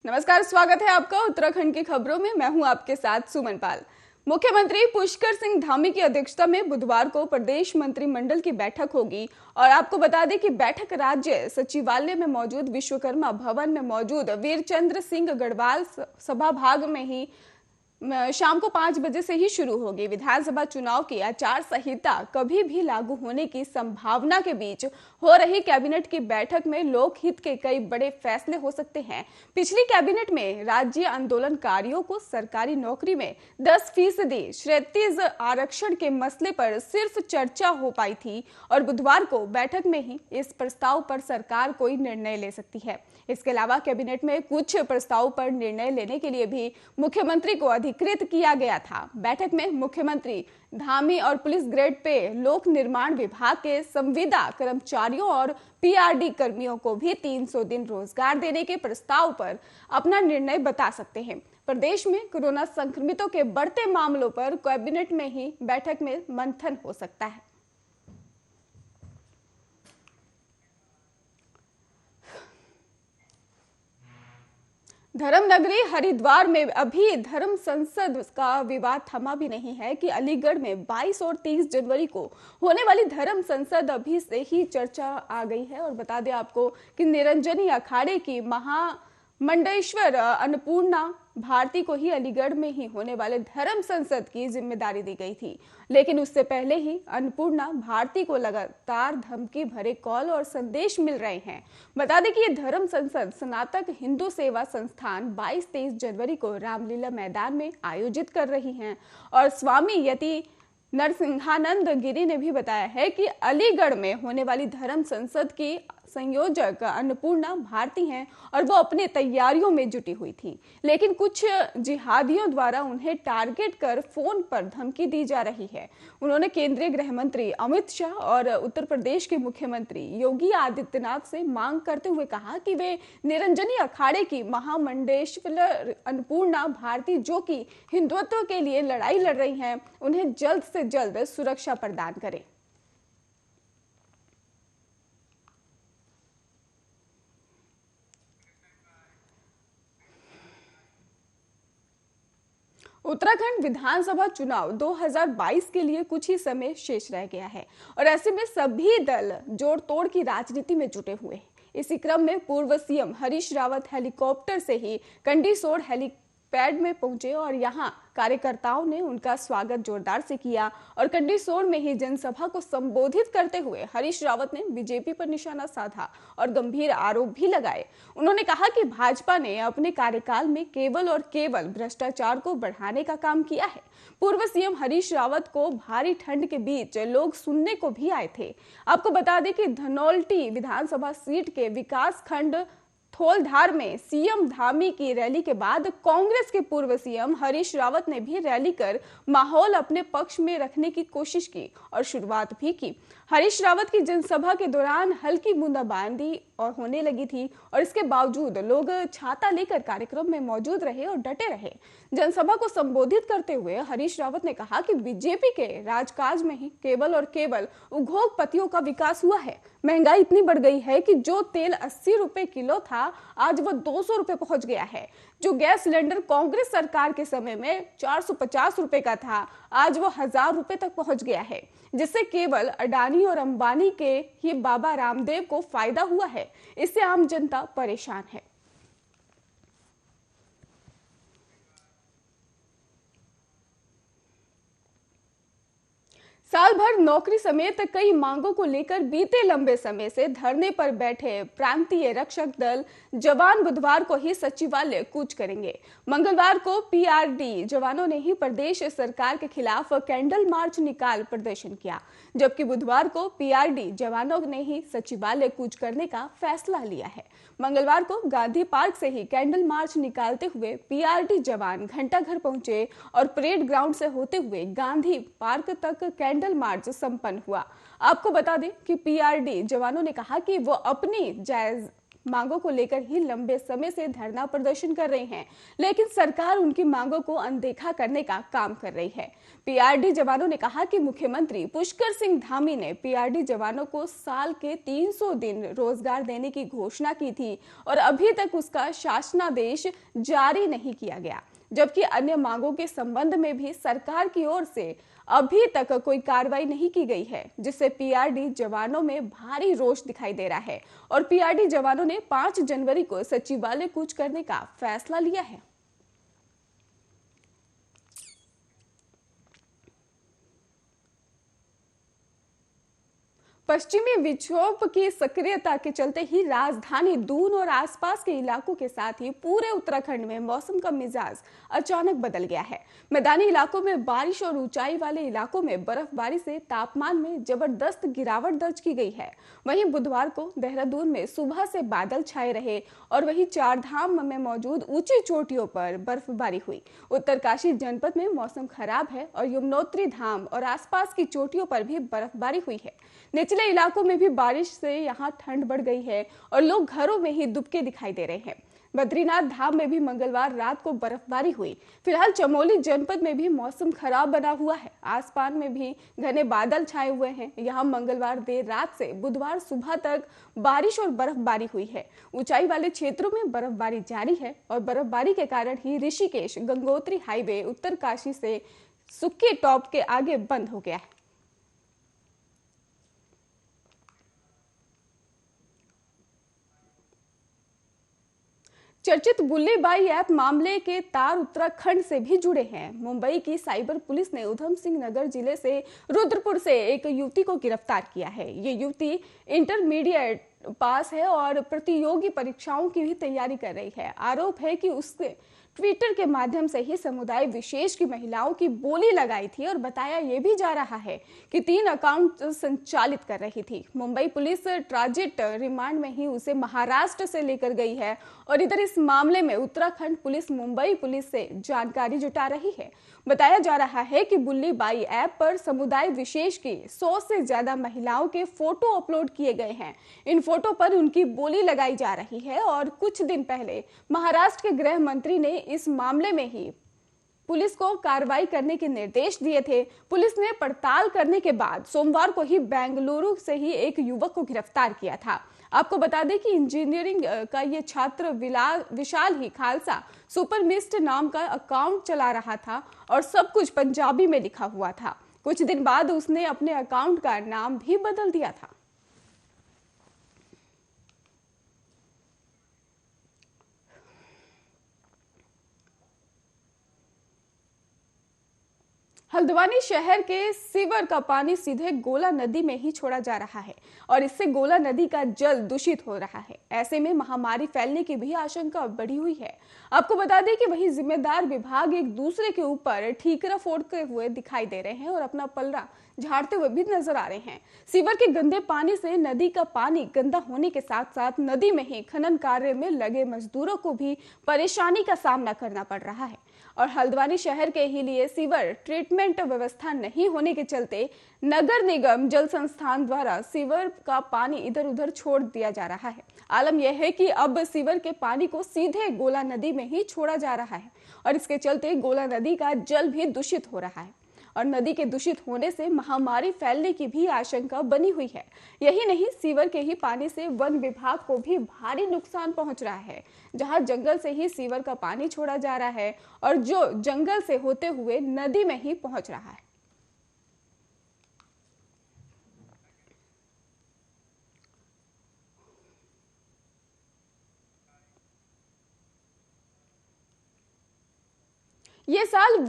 नमस्कार, स्वागत है आपका उत्तराखंड की खबरों में। मैं हूं आपके साथ सुमन पाल। मुख्यमंत्री पुष्कर सिंह धामी की अध्यक्षता में बुधवार को प्रदेश मंत्रिमंडल की बैठक होगी और आपको बता दें कि बैठक राज्य सचिवालय में मौजूद विश्वकर्मा भवन में मौजूद वीरचंद्र सिंह गढ़वाल सभा भाग में ही शाम को 5 बजे से ही शुरू होगी। विधानसभा चुनाव की आचार संहिता कभी भी लागू होने की संभावना के बीच हो रही कैबिनेट की बैठक में लोकहित के कई बड़े फैसले हो सकते हैं। पिछली कैबिनेट में राज्य आंदोलनकारियों को सरकारी नौकरी में 10% क्षैतिज आरक्षण के मसले पर सिर्फ चर्चा हो पाई थी और बुधवार को बैठक में ही इस प्रस्ताव पर सरकार कोई निर्णय ले सकती है। इसके अलावा कैबिनेट में कुछ प्रस्ताव पर निर्णय लेने के लिए भी मुख्यमंत्री को अधिकृत किया गया था। बैठक में मुख्यमंत्री धामी और पुलिस ग्रेड पे लोक निर्माण विभाग के संविदा कर्मचारियों और पीआरडी कर्मियों को भी 300 दिन रोजगार देने के प्रस्ताव पर अपना निर्णय बता सकते हैं। प्रदेश में कोरोना संक्रमितों के बढ़ते मामलों पर कैबिनेट में ही बैठक में मंथन हो सकता है। धर्मनगरी हरिद्वार में अभी धर्म संसद का विवाद थमा भी नहीं है कि अलीगढ़ में 22 और 30 जनवरी को होने वाली धर्म संसद अभी से ही चर्चा आ गई है। और बता दें आपको कि निरंजनी अखाड़े की महामंडलेश्वर अन्नपूर्णा भारती को ही अलीगढ़ में ही होने वाले धर्म संसद की जिम्मेदारी दी गई थी, लेकिन उससे पहले ही अन्नपूर्णा भारती को लगातार धमकी भरे कॉल और संदेश मिल रहे हैं। बता दें कि ये धर्म संसद स्नातक हिंदू सेवा संस्थान 22-23 जनवरी को रामलीला मैदान में आयोजित कर रही हैं और स्वामी यति नरसिंहानंद गिरी ने भी बताया है कि अलीगढ़ में होने वाली धर्म संसद की संयोजक अन्नपूर्णा भारती हैं और वो अपने तैयारियों में जुटी हुई थी, लेकिन कुछ जिहादियों द्वारा उन्हें टारगेट कर फोन पर धमकी दी जा रही है। उन्होंने केंद्रीय गृह मंत्री अमित शाह और उत्तर प्रदेश के मुख्यमंत्री योगी आदित्यनाथ से मांग करते हुए कहा कि वे निरंजनी अखाड़े की महामंडलेश्वर अन्नपूर्णा भारती, जो कि हिंदुत्व के लिए लड़ाई लड़ रही हैं, उन्हें जल्द से जल्द सुरक्षा प्रदान करें। उत्तराखंड विधानसभा चुनाव 2022 के लिए कुछ ही समय शेष रह गया है और ऐसे में सभी दल जोड़ तोड़ की राजनीति में जुटे हुए हैं। इसी क्रम में पूर्व सीएम हरीश रावत हेलीकॉप्टर से ही कंडीसोर हेलीपैड में पहुंचे और यहां कार्यकर्ताओं ने उनका स्वागत जोरदार से किया और कंडीसोर में ही जनसभा को संबोधित करते हुए हरीश रावत ने बीजेपी पर निशाना साधा और गंभीर आरोप भी लगाए। उन्होंने कहा कि भाजपा ने अपने कार्यकाल में केवल और केवल भ्रष्टाचार को बढ़ाने का काम किया है। पूर्व सीएम हरीश रावत को भारी ठंड के बीच लोग सुनने को भी आए थे। आपको बता दें कि धनौल्टी विधानसभा सीट के विकास खंड थोलधार में सीएम धामी की रैली के बाद कांग्रेस के पूर्व सीएम हरीश रावत ने भी रैली कर माहौल अपने पक्ष में रखने की कोशिश की और शुरुआत भी की। हरीश रावत की जनसभा के दौरान हल्की बूंदाबांदी और होने लगी थी और इसके बावजूद लोग छाता लेकर कार्यक्रम में मौजूद रहे और डटे रहे। जनसभा को संबोधित करते हुए हरीश रावत ने कहा कि बीजेपी के राजकाज में ही केवल और केवल उद्योगपतियों का विकास हुआ है। महंगाई इतनी बढ़ गई है कि जो तेल 80 रुपए किलो था, आज वो 200 रुपए पहुंच गया है। जो गैस सिलेंडर कांग्रेस सरकार के समय में 450 रुपए का था, आज वो 1000 रुपए तक पहुंच गया है, जिससे केवल अडानी और अंबानी के ही बाबा रामदेव को फायदा हुआ है। इससे आम जनता परेशान है। साल भर नौकरी समेत कई मांगों को लेकर बीते लंबे समय से धरने पर बैठे प्रांतीय रक्षक दल जवान बुधवार को ही सचिवालय कूच करेंगे। मंगलवार को पीआरडी जवानों ने ही प्रदेश सरकार के खिलाफ कैंडल मार्च निकाल प्रदर्शन किया, जबकि बुधवार को पीआरडी जवानों ने ही सचिवालय कूच करने का फैसला लिया है। मंगलवार को गांधी पार्क से ही कैंडल मार्च निकालते हुए पीआरडी जवान घंटाघर पहुंचे और परेड ग्राउंड से होते हुए गांधी पार्क तक कैंडल मार्च संपन्न हुआ। आपको बता दें कि पीआरडी जवानों ने कहा कि वो अपनी मांगों को लेकर ही लंबे समय से धरना प्रदर्शन कर रहे हैं, लेकिन सरकार उनकी मांगों को अनदेखा करने का काम कर रही है। पीआरडी जवानों ने कहा कि मुख्यमंत्री पुष्कर सिंह धामी ने पीआरडी जवानों को साल के 300 दिन रोजगार देने की घोषणा की थी और अभी तक उसका शासनादेश जारी नहीं किया गया, जबकि अन्य मांगों के संबंध में भी सरकार की ओर से अभी तक कोई कार्रवाई नहीं की गई है, जिससे पीआरडी जवानों में भारी रोष दिखाई दे रहा है और पीआरडी जवानों ने 5 जनवरी को सचिवालय कूच करने का फैसला लिया है। पश्चिमी विक्षोभ की सक्रियता के चलते ही राजधानी दून और आसपास के इलाकों के साथ ही पूरे उत्तराखंड में मौसम का मिजाज अचानक बदल गया है। मैदानी इलाकों में बारिश और ऊंचाई वाले इलाकों में बर्फबारी से तापमान में जबरदस्त गिरावट दर्ज की गई है। वहीं बुधवार को देहरादून में सुबह से बादल छाए रहे और वहीं चारधाम में मौजूद ऊंची चोटियों पर बर्फबारी हुई। उत्तरकाशी जनपद में मौसम खराब है और यमुनोत्री धाम और आसपास की चोटियों पर भी बर्फबारी हुई है। निचले इलाकों में भी बारिश से यहां ठंड बढ़ गई है और लोग घरों में ही दुबके दिखाई दे रहे हैं। बद्रीनाथ धाम में भी मंगलवार रात को बर्फबारी हुई। फिलहाल चमोली जनपद में भी मौसम खराब बना हुआ है। आसपास में भी घने बादल छाए हुए हैं। यहां मंगलवार देर रात से बुधवार सुबह तक बारिश और बर्फबारी हुई है। ऊंचाई वाले क्षेत्रों में बर्फबारी जारी है और बर्फबारी के कारण ही ऋषिकेश गंगोत्री हाईवे उत्तरकाशी से सुक्की टॉप के आगे बंद हो गया है। चर्चित बुल्ली बाई ऐप मामले के तार उत्तराखंड से भी जुड़े हैं। मुंबई की साइबर पुलिस ने उधम सिंह नगर जिले से रुद्रपुर से एक युवती को गिरफ्तार किया है। ये युवती इंटरमीडिएट पास है और प्रतियोगी परीक्षाओं की भी तैयारी कर रही है। आरोप है कि उसने ट्विटर के माध्यम से ही समुदाय विशेष की महिलाओं की बोली लगाई थी और बताया यह भी जा रहा है कि 3 अकाउंट संचालित कर रही थी। मुंबई पुलिस ट्रांजिट रिमांड में ही उसे महाराष्ट्र से लेकर गई है और इधर इस मामले में उत्तराखंड पुलिस मुंबई पुलिस से जानकारी जुटा रही है। बताया जा रहा है कि बुल्ली बाई ऐप पर समुदाय विशेष की 100 से ज्यादा महिलाओं के फोटो अपलोड किए गए हैं। इन फोटो पर उनकी बोली लगाई जा रही है और कुछ दिन पहले महाराष्ट्र के गृह मंत्री ने इस मामले में ही पुलिस को कार्रवाई करने के निर्देश दिए थे। पुलिस ने पड़ताल करने के बाद सोमवार को ही बेंगलुरु से ही एक युवक को गिरफ्तार किया था। आपको बता दें कि इंजीनियरिंग का ये छात्र विशाल ही खालसा सुपरमिस्ट नाम का अकाउंट चला रहा था और सब कुछ पंजाबी में लिखा हुआ था। कुछ दिन बाद उसने अपने अकाउंट का नाम भी बदल दिया था। हल्द्वानी शहर के सीवर का पानी सीधे गोला नदी में ही छोड़ा जा रहा है और इससे गोला नदी का जल दूषित हो रहा है। ऐसे में महामारी फैलने की भी आशंका बढ़ी हुई है। आपको बता दें कि वही जिम्मेदार विभाग एक दूसरे के ऊपर ठीकरा फोड़ते हुए दिखाई दे रहे हैं और अपना पलड़ा झाड़ते हुए भी नजर आ रहे हैं। सीवर के गंदे पानी से नदी का पानी गंदा होने के साथ साथ नदी में ही खनन कार्य में लगे मजदूरों को भी परेशानी का सामना करना पड़ रहा है और हल्द्वानी शहर के ही लिए सीवर ट्रीटमेंट व्यवस्था नहीं होने के चलते नगर निगम जल संस्थान द्वारा सीवर का पानी इधर उधर छोड़ दिया जा रहा है। आलम यह है कि अब सीवर के पानी को सीधे गोला नदी में ही छोड़ा जा रहा है और इसके चलते गोला नदी का जल भी दूषित हो रहा है और नदी के दूषित होने से महामारी फैलने की भी आशंका बनी हुई है। यही नहीं, सीवर के ही पानी से वन विभाग को भी भारी नुकसान पहुंच रहा है। जहां जंगल से ही सीवर का पानी छोड़ा जा रहा है और जो जंगल से होते हुए नदी में ही पहुंच रहा है। ये साल